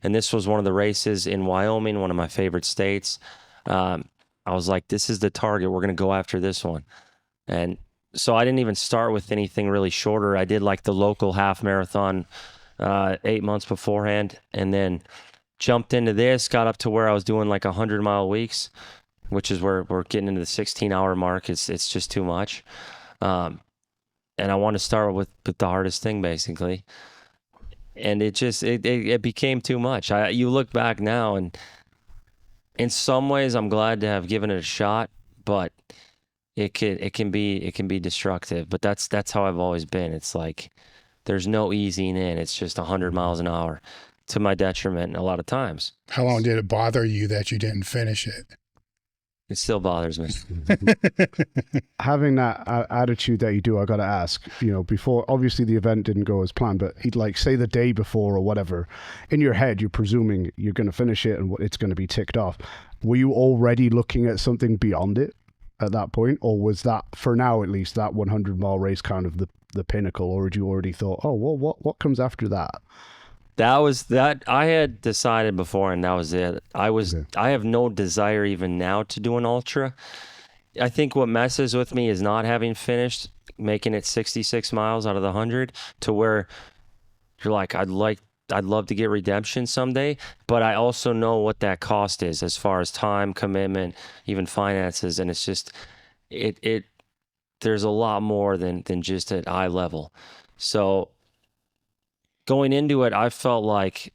And this was one of the races in Wyoming, one of my favorite states. I was like, this is the target. We're going to go after this one. And so I didn't even start with anything really shorter. I did like the local half marathon 8 months beforehand, and then jumped into this, got up to where I was doing like 100-mile weeks, which is where we're getting into the 16-hour mark. It's just too much. And I want to start with the hardest thing, basically. And it became too much. You look back now, and in some ways I'm glad to have given it a shot, but it can be destructive. But that's how I've always been. It's like there's no easing in. It's just 100 miles an hour, to my detriment a lot of times. How long did it bother you that you didn't finish it? It still bothers me. Having that attitude that you do, I got to ask, before, obviously the event didn't go as planned, but he'd like say the day before or whatever, in your head, you're presuming you're going to finish it and it's going to be ticked off. Were you already looking at something beyond it at that point? Or was that, for now at least, that 100-mile race kind of the pinnacle? Or had you already thought, oh, well, what comes after that? That was that I had decided before, and that was it. I have no desire even now to do an ultra. I think what messes with me is not having finished, making it 66 miles out of the 100, to where you're like, I'd love to get redemption someday, but I also know what that cost is as far as time, commitment, even finances, and it's just there's a lot more than just at eye level. So going into it, I felt like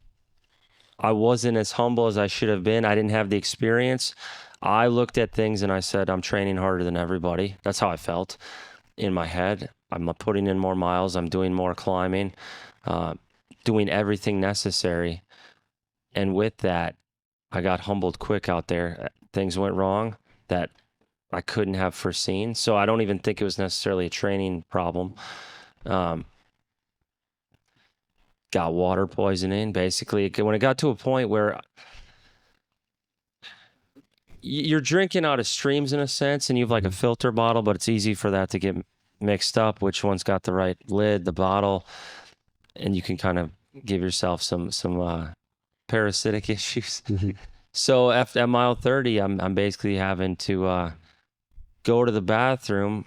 I wasn't as humble as I should have been. I didn't have the experience. I looked at things and I said, I'm training harder than everybody. That's how I felt in my head. I'm putting in more miles. I'm doing more climbing, doing everything necessary. And with that, I got humbled quick out there. Things went wrong that I couldn't have foreseen. So I don't even think it was necessarily a training problem. Got water poisoning, basically. When it got to a point where you're drinking out of streams in a sense, and you have like a filter bottle, but it's easy for that to get mixed up, which one's got the right lid, the bottle, and you can kind of give yourself some parasitic issues. Mm-hmm. So at mile 30, I'm basically having to go to the bathroom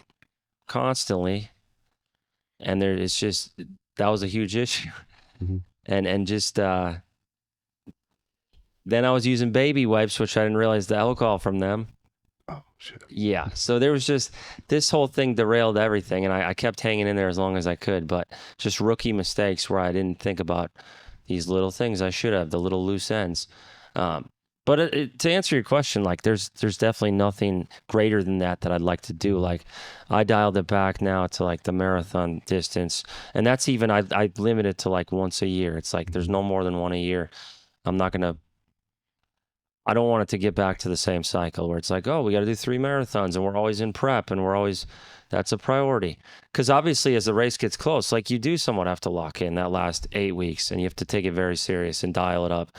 constantly, and that was a huge issue. Mm-hmm. And just then I was using baby wipes, which I didn't realize the alcohol from them. Oh shit. Yeah, so there was just this whole thing derailed everything, and I kept hanging in there as long as I could, but just rookie mistakes where I didn't think about these little things I should have, the little loose ends. But to answer your question, like there's definitely nothing greater than that I'd like to do. Like I dialed it back now to like the marathon distance, and that's even I limit it to like once a year. It's like there's no more than one a year. I don't want it to get back to the same cycle where it's like, oh, we got to do 3 marathons and we're always in prep and that's a priority. Because obviously as the race gets close, like you do somewhat have to lock in that last 8 weeks and you have to take it very serious and dial it up.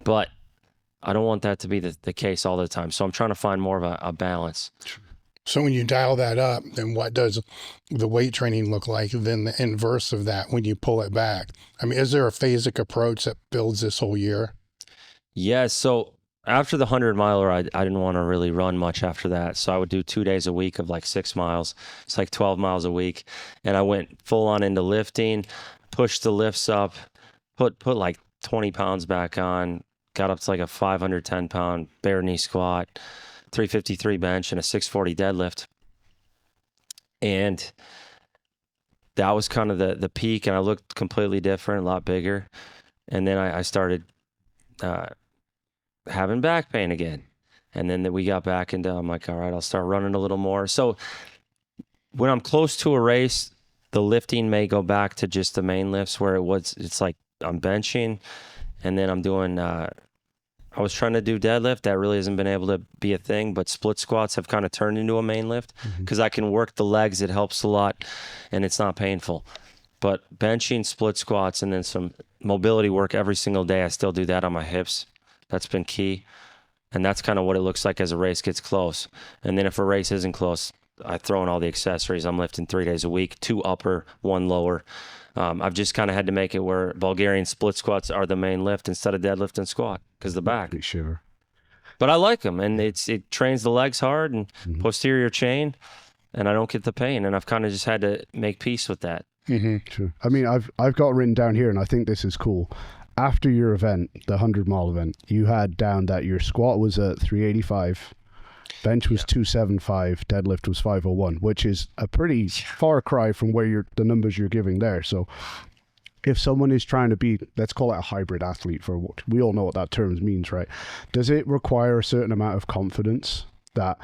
But I don't want that to be the case all the time. So I'm trying to find more of a balance. So when you dial that up, then what does the weight training look like? Then the inverse of that when you pull it back? I mean, is there a phasic approach that builds this whole year? Yeah, so after the 100-miler, I didn't want to really run much after that. So I would do 2 days a week of like 6 miles. It's like 12 miles a week. And I went full on into lifting, pushed the lifts up, put like 20 pounds back on, got up to like a 510-pound bare knee squat, 353 bench, and a 640 deadlift. And that was kind of the peak, and I looked completely different, a lot bigger. And then I started having back pain again. And then we got back into, I'm like, all right, I'll start running a little more. So when I'm close to a race, the lifting may go back to just the main lifts where it's like I'm benching, and then I'm doing, I was trying to do deadlift. That really hasn't been able to be a thing, but split squats have kind of turned into a main lift because I can work the legs. It helps a lot, and it's not painful. But benching, split squats, and then some mobility work every single day. I still do that on my hips. That's been key. And that's kind of what it looks like as a race gets close. And then if a race isn't close, I throw in all the accessories. I'm lifting 3 days a week, 2 upper, 1 lower. I've just kind of had to make it where Bulgarian split squats are the main lift instead of deadlift and squat because the back. Sure. But I like them, and it trains the legs hard and posterior chain, and I don't get the pain. And I've kind of just had to make peace with that. True. I mean, I've got written down here, and I think this is cool. After your event, the 100-mile event, you had down that your squat was at 385, bench was 275, deadlift was 501, which is a pretty far cry from where the numbers you're giving there. So if someone is trying to be, let's call it a hybrid athlete, we all know what that term means, right? Does it require a certain amount of confidence that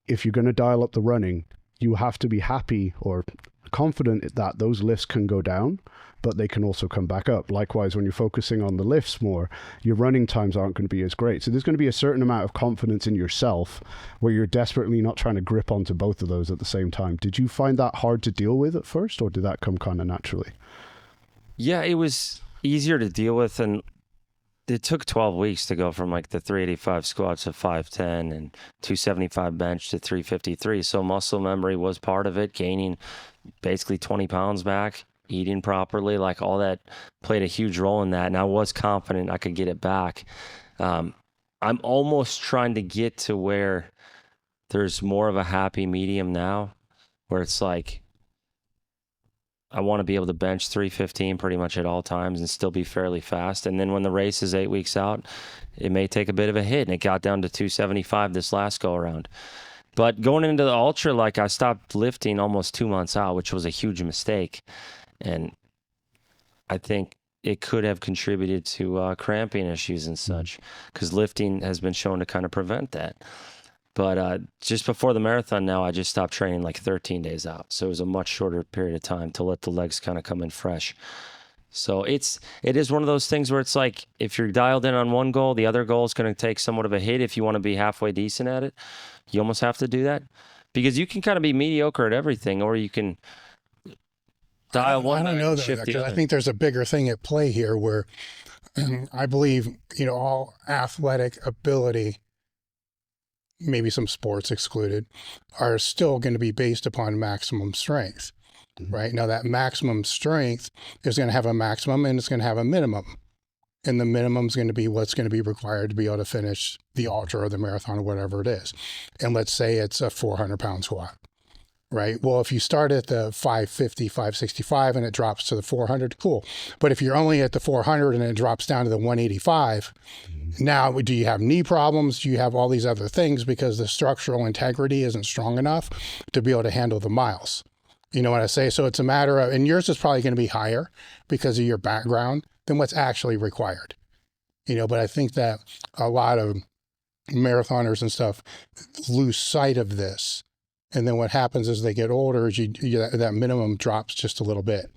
if you're going to dial up the running, you have to be happy or confident that those lifts can go down, but they can also come back up? Likewise, when you're focusing on the lifts more, your running times aren't going to be as great. So there's going to be a certain amount of confidence in yourself where you're desperately not trying to grip onto both of those at the same time. Did you find that hard to deal with at first, or did that come kind of naturally? Yeah, it was easier to deal with, and it took 12 weeks to go from like the 385 squats to 510 and 275 bench to 353. So muscle memory was part of it, gaining basically 20 pounds back, eating properly, like all that played a huge role in that. And I was confident I could get it back. I'm almost trying to get to where there's more of a happy medium now, where it's like, I want to be able to bench 315 pretty much at all times and still be fairly fast. And then when the race is 8 weeks out, it may take a bit of a hit. And it got down to 275 this last go around. But going into the ultra, like I stopped lifting almost 2 months out, which was a huge mistake. And I think it could have contributed to cramping issues and such, because lifting has been shown to kind of prevent that. But just before the marathon now, I just stopped training like 13 days out. So it was a much shorter period of time to let the legs kind of come in fresh. So it is one of those things where it's like, if you're dialed in on one goal, the other goal is going to take somewhat of a hit. If you want to be halfway decent at it, you almost have to do that, because you can kind of be mediocre at everything, or you can dial one. I don't know that, because I think there's a bigger thing at play here where I believe, all athletic ability, maybe some sports excluded, are still going to be based upon maximum strength, right? Now that maximum strength is going to have a maximum and it's going to have a minimum. And the minimum is going to be what's going to be required to be able to finish the ultra or the marathon or whatever it is. And let's say it's a 400-pound squat, right? Well, if you start at the 550, 565 and it drops to the 400, cool. But if you're only at the 400 and it drops down to the 185, now do you have knee problems? Do you have all these other things because the structural integrity isn't strong enough to be able to handle the miles? You know what I say? So it's a matter of, and yours is probably going to be higher because of your background than what's actually required. But I think that a lot of marathoners and stuff lose sight of this. And then what happens as they get older is that minimum drops just a little bit.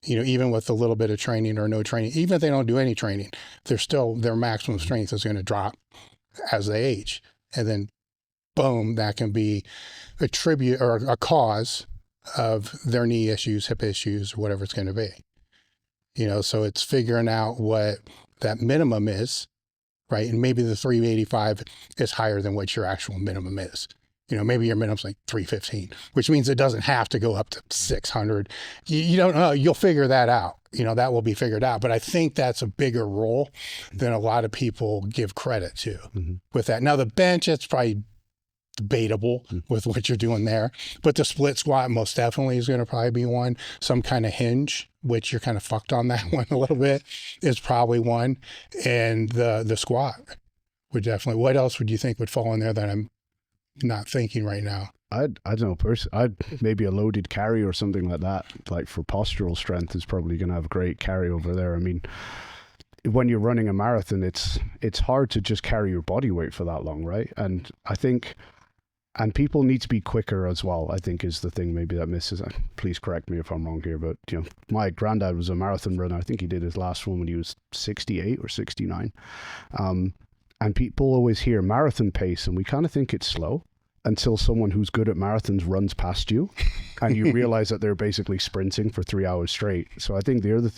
Even with a little bit of training or no training, even if they don't do any training, their maximum strength is going to drop as they age. And then boom, that can be a tribute or a cause of their knee issues, hip issues, or whatever it's going to be. So it's figuring out what that minimum is, right? And maybe the 385 is higher than what your actual minimum is. Maybe your minimum's like 315, which means it doesn't have to go up to 600. You don't know. You'll figure that out. That will be figured out. But I think that's a bigger role than a lot of people give credit to with that. Now, the bench, it's probably debatable with what you're doing there. But the split squat most definitely is going to probably be one. Some kind of hinge, which you're kind of fucked on that one a little bit, is probably one. And the squat would definitely. What else would you think would fall in there that I'm not thinking right now? I don't know. I'd maybe a loaded carry or something like that. Like for postural strength is probably going to have a great carryover there. I mean, when you're running a marathon, it's hard to just carry your body weight for that long, right? And I think, and people need to be quicker as well, I think is the thing maybe that misses. Please correct me if I'm wrong here, but my granddad was a marathon runner. I think he did his last one when he was 68 or 69. And people always hear marathon pace and we kind of think it's slow. until someone who's good at marathons runs past you and you realize that they're basically sprinting for 3 hours straight. So I think the other,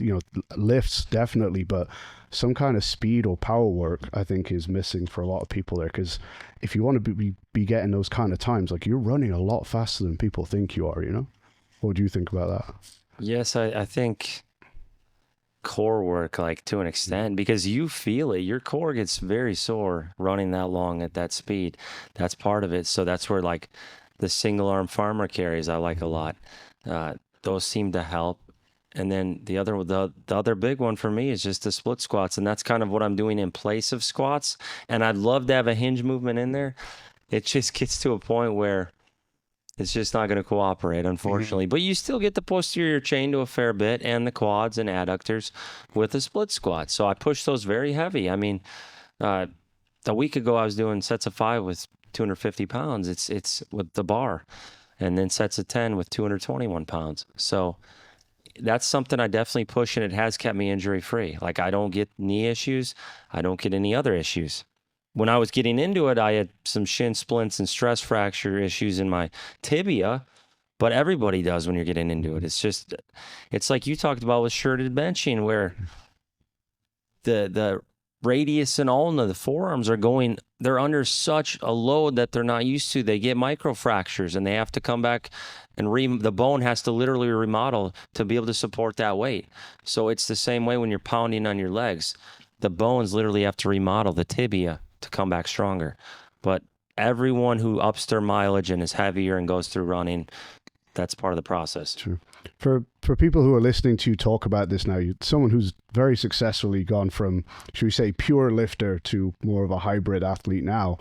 lifts definitely, but some kind of speed or power work, I think, is missing for a lot of people there. Because if you want to be getting those kind of times, like, you're running a lot faster than people think you are, What do you think about that? Yes, I think core work, like, to an extent, because you feel it. Your core gets very sore running that long at that speed. That's part of it. So that's where, like, the single arm farmer carries I like a lot. Those seem to help. And then the other big one for me is just the split squats, and that's kind of what I'm doing in place of squats. And I'd love to have a hinge movement in there. It just gets to a point where it's just not going to cooperate, unfortunately. But you still get the posterior chain to a fair bit, and the quads and adductors with a split squat. So I push those very heavy. I mean, a week ago I was doing sets of 5 with 250 pounds. It's with the bar, and then sets of 10 with 221 pounds. So that's something I definitely push, and it has kept me injury free. Like, I don't get knee issues. I don't get any other issues. When I was getting into it, I had some shin splints and stress fracture issues in my tibia, but everybody does when you're getting into it. It's like you talked about with shirted benching, where the radius and ulna, the forearms they're under such a load that they're not used to. They get microfractures, and they have to come back, and the bone has to literally remodel to be able to support that weight. So it's the same way when you're pounding on your legs. The bones literally have to remodel the tibia to come back stronger. But everyone who ups their mileage and is heavier and goes through running, that's part of the process. True. For people who are listening to you talk about this now, someone who's very successfully gone from, should we say, pure lifter to more of a hybrid athlete now,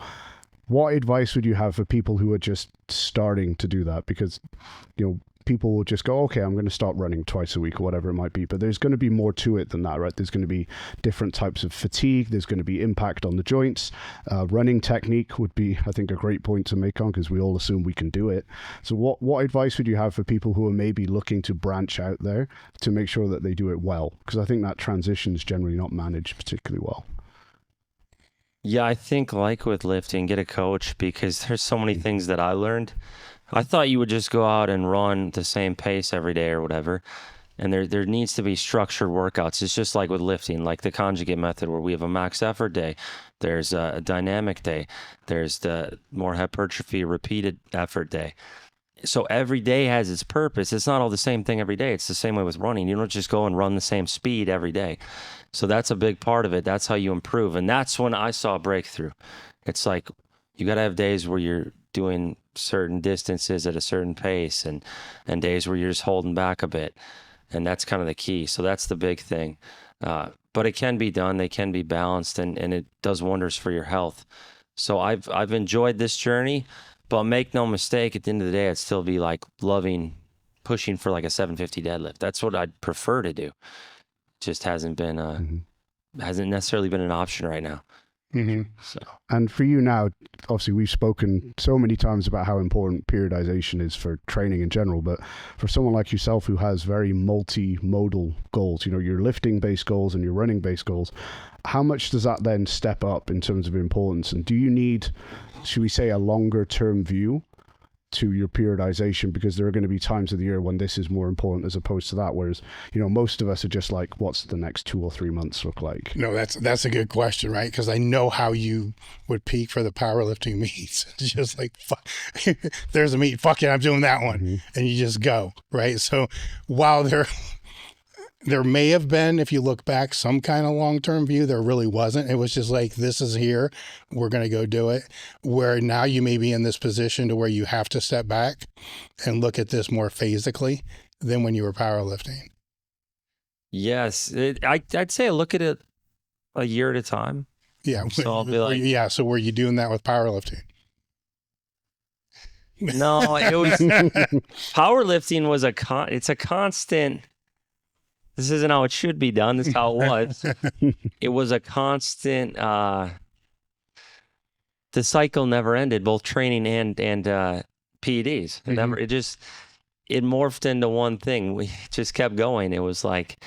what advice would you have for people who are just starting to do that? Because, people will just go, okay, I'm going to start running twice a week or whatever it might be. But there's going to be more to it than that, right? There's going to be different types of fatigue. There's going to be impact on the joints. Running technique would be, I think, a great point to make on, because we all assume we can do it. So what advice would you have for people who are maybe looking to branch out there to make sure that they do it well? Because I think that transition is generally not managed particularly well. Yeah, I think, like with lifting, get a coach, because there's so many things that I learned. I thought you would just go out and run the same pace every day or whatever. And there needs to be structured workouts. It's just like with lifting, like the conjugate method, where we have a max effort day. There's a dynamic day. There's the more hypertrophy repeated effort day. So every day has its purpose. It's not all the same thing every day. It's the same way with running. You don't just go and run the same speed every day. So that's a big part of it. That's how you improve. And that's when I saw a breakthrough. It's like, you got to have days where you're doing certain distances at a certain pace, and days where you're just holding back a bit. And that's kind of the key. So that's the big thing. But it can be done. They can be balanced, and it does wonders for your health. So I've enjoyed this journey, but make no mistake, at the end of the day, I'd still be like loving pushing for like a 750 deadlift. That's what I'd prefer to do. Just hasn't necessarily been an option right now. Mm-hmm. So. And for you now, obviously we've spoken so many times about how important periodization is for training in general, but for someone like yourself who has very multimodal goals, your lifting based goals and your running based goals, how much does that then step up in terms of importance? And do you need, should we say, a longer term view to your periodization, because there are going to be times of the year when this is more important as opposed to that, whereas most of us are just like, what's the next 2 or 3 months look like? No, that's a good question, right? Because I know how you would peak for the powerlifting meets. It's just like, fuck, there's a meet, fuck it, I'm doing that one. Mm-hmm. And you just go, right? So while there may have been, if you look back, some kind of long-term view, there really wasn't. It was just like, this is here, we're going to go do it. Where now you may be in this position to where you have to step back and look at this more physically than when you were powerlifting. Yes. I'd say look at it a year at a time. Yeah. So I'll be like, yeah. So were you doing that with powerlifting? No, it was powerlifting was it's a constant. This isn't how it should be done. This is how it was. It was a constant. The cycle never ended, both training and PEDs. Mm-hmm. It morphed into one thing. We just kept going. It was like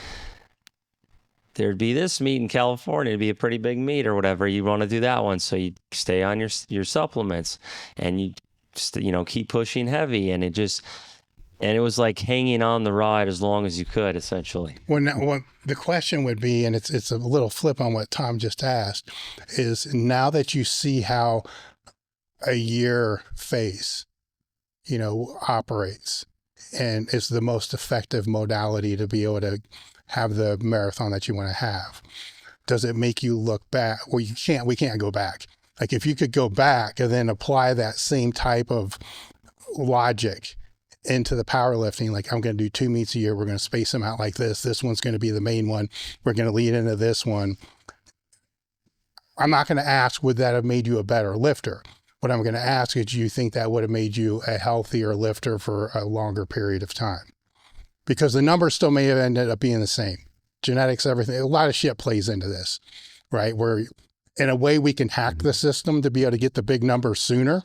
there'd be this meet in California. It'd be a pretty big meet or whatever. You want to do that one, so you stay on your supplements, and you keep pushing heavy. And it was like hanging on the ride as long as you could, essentially. Well, the question would be, and it's a little flip on what Tom just asked, is now that you see how a year phase, operates, and is the most effective modality to be able to have the marathon that you want to have, does it make you look back? Well, we can't go back. Like if you could go back and then apply that same type of logic into the powerlifting, like I'm going to do 2 meets a year. We're going to space them out like this. This one's going to be the main one. We're going to lead into this one. I'm not going to ask, would that have made you a better lifter? What I'm going to ask is, do you think that would have made you a healthier lifter for a longer period of time? Because the numbers still may have ended up being the same. Genetics, everything, a lot of shit plays into this, right? Where in a way we can hack the system to be able to get the big numbers sooner.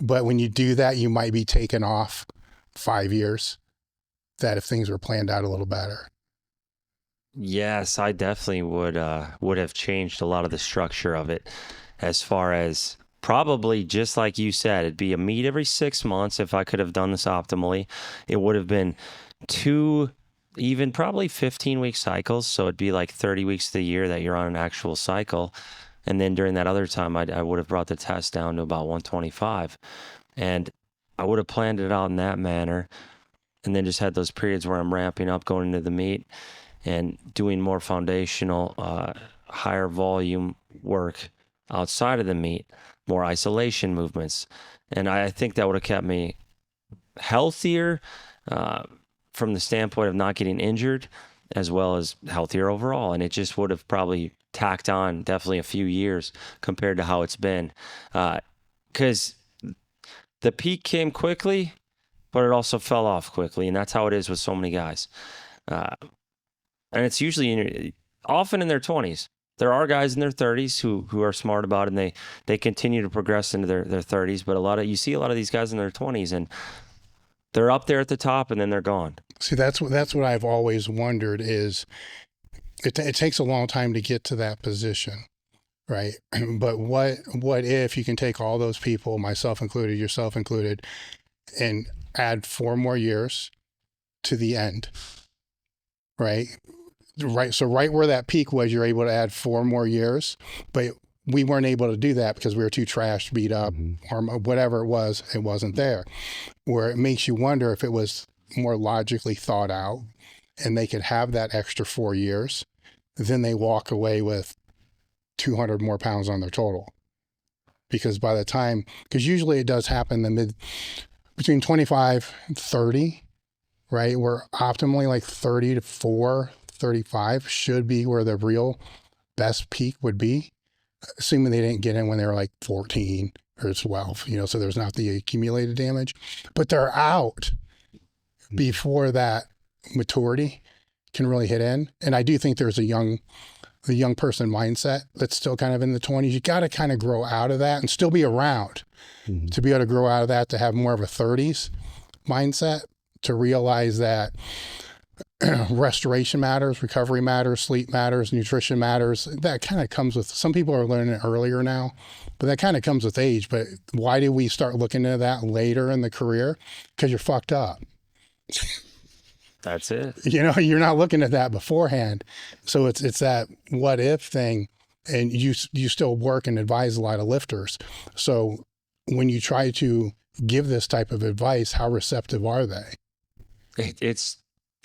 But when you do that, you might be taken off 5 years, that if things were planned out a little better. Yes, I definitely would have changed a lot of the structure of it, as far as probably just like you said, it'd be a meet every 6 months. If I could have done this optimally, it would have been 2, even probably 15-week cycles. So it'd be like 30 weeks of the year that you're on an actual cycle. And then during that other time, I would have brought the test down to about 125. And I would have planned it out in that manner, and then just had those periods where I'm ramping up going into the meet and doing more foundational, higher volume work outside of the meet, more isolation movements. And I think that would have kept me healthier from the standpoint of not getting injured, as well as healthier overall. And it just would have probably tacked on definitely a few years compared to how it's been. Because the peak came quickly, but it also fell off quickly. And that's how it is with so many guys. And it's usually often in their 20s. There are guys in their 30s who are smart about it, and they continue to progress into their 30s. But you see a lot of these guys in their 20s, and they're up there at the top, and then they're gone. See, that's what I've always wondered is it takes a long time to get to that position, right? But what if you can take all those people, myself included, yourself included, and add 4 more years to the end, right? Right. So right where that peak was, you're able to add 4 more years, but we weren't able to do that because we were too trashed, beat up, or whatever it wasn't there. Where it makes you wonder if it was more logically thought out and they could have that extra 4 years, then they walk away with 200 more pounds on their total. Because by the time, because usually it does happen between 25 and 30, right? Where optimally like 30 to 4, 35 should be where the real best peak would be, assuming they didn't get in when they were like 14 or 12, so there's not the accumulated damage, but they're out before that maturity can really hit in. And I do think there's the young person mindset that's still kind of in the 20s. You got to kind of grow out of that and still be around to be able to grow out of that, to have more of a 30s mindset, to realize that restoration matters, recovery matters, sleep matters, nutrition matters. That kind of comes with, some people are learning it earlier now, but that kind of comes with age. But why do we start looking into that later in the career? Because you're fucked up. That's it. You're not looking at that beforehand. So it's that what if thing, and you still work and advise a lot of lifters. So when you try to give this type of advice, how receptive are they?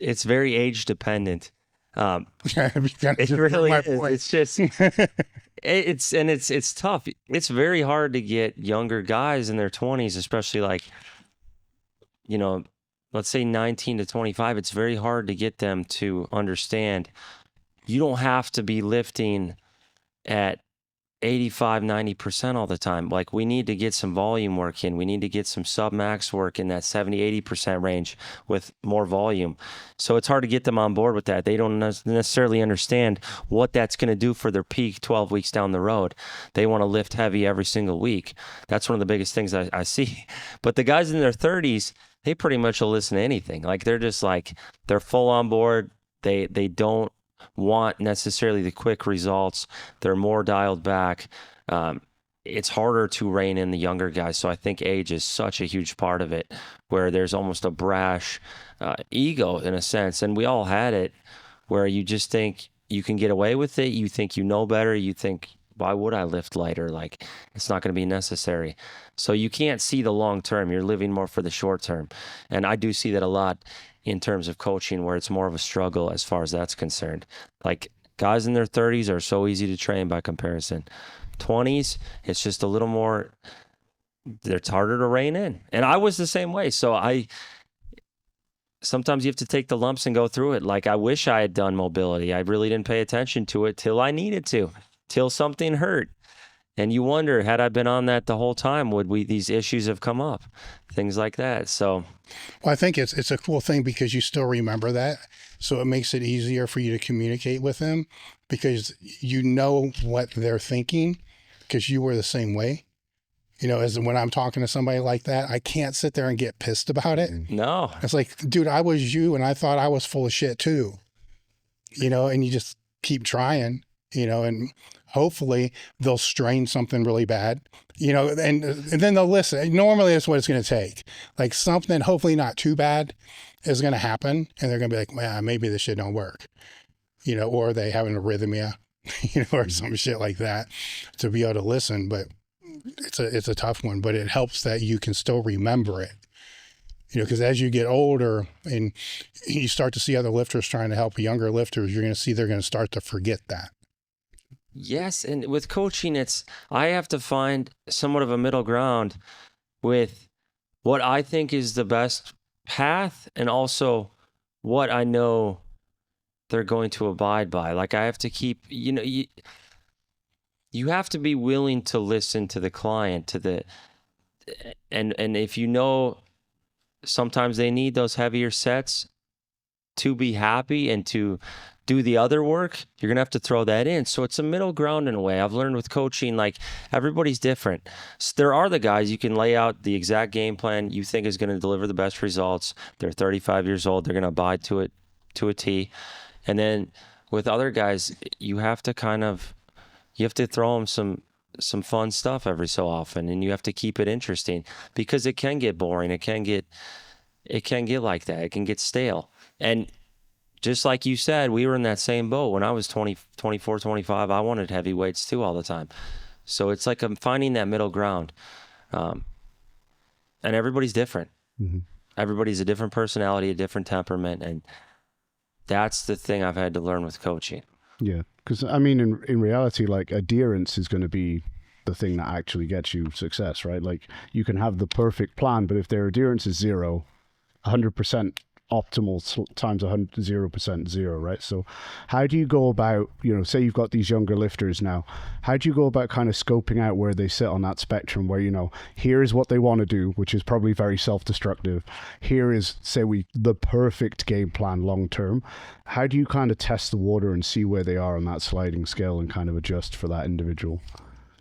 It's very age dependent. It really is. It's just it's tough. It's very hard to get younger guys in their 20s, especially like, let's say 19 to 25. It's very hard to get them to understand you don't have to be lifting at 85, 90% all the time. Like, we need to get some volume work in. We need to get some sub-max work in that 70, 80% range with more volume. So it's hard to get them on board with that. They don't necessarily understand what that's going to do for their peak 12 weeks down the road. They want to lift heavy every single week. That's one of the biggest things I see. But the guys in their 30s, they pretty much will listen to anything. Like, they're just like, they're full on board. They don't want necessarily the quick results. They're more dialed back. it's harder to rein in the younger guys. So I think age is such a huge part of it, where there's almost a brash ego in a sense. And we all had it, where you just think you can get away with it. You think you know better. You think, why would I lift lighter? Like, it's not going to be necessary. So you can't see the long term. You're living more for the short term. And I do see that a lot in terms of coaching, where it's more of a struggle as far as that's concerned. Like, guys in their 30s are so easy to train by comparison. 20s, it's just a little more, it's harder to rein in. And I was the same way. So sometimes you have to take the lumps and go through it. Like, I wish I had done mobility. I really didn't pay attention to it till I needed to, till something hurt. And you wonder, had I been on that the whole time, would these issues have come up? Things like that. So, well, I think it's a cool thing because you still remember that. So it makes it easier for you to communicate with them because you know what they're thinking because you were the same way. You know, as when I'm talking to somebody like that, I can't sit there and get pissed about it. No. It's like, dude, I was you and I thought I was full of shit too. You know, and you just keep trying, you know, and hopefully they'll strain something really bad, you know, and then they'll listen. Normally that's what it's going to take. Like something hopefully not too bad is going to happen. And they're going to be like, man, maybe this shit don't work, you know, or they have an arrhythmia, you know, or some shit like that to be able to listen. But it's a tough one, but it helps that you can still remember it, you know, because as you get older and you start to see other lifters trying to help younger lifters, you're going to see they're going to start to forget that. Yes, and with coaching, I have to find somewhat of a middle ground with what I think is the best path and also what I know they're going to abide by. Like, I have to keep, you know, you have to be willing to listen to the client, and if you know sometimes they need those heavier sets to be happy and to do the other work, you're going to have to throw that in. So it's a middle ground in a way. I've learned with coaching, like, everybody's different. So there are the guys you can lay out the exact game plan you think is going to deliver the best results. They're 35 years old. They're going to abide to it to a T. And then with other guys, you have to throw them some fun stuff every so often, and you have to keep it interesting because it can get boring. It can get like that. It can get stale. And just like you said, we were in that same boat. When I was 20, 24, 25, I wanted heavy weights too all the time. So it's like I'm finding that middle ground. And everybody's different. Mm-hmm. Everybody's a different personality, a different temperament. And that's the thing I've had to learn with coaching. Yeah. Because, I mean, in reality, like, adherence is going to be the thing that actually gets you success, right? Like, you can have the perfect plan, but if their adherence is 0, 100% optimal times 0% 0, right? So how do you go about, you know, say you've got these younger lifters now, how do you go about kind of scoping out where they sit on that spectrum where, you know, here's what they want to do, which is probably very self-destructive. Here is, say, the perfect game plan long term. How do you kind of test the water and see where they are on that sliding scale and kind of adjust for that individual?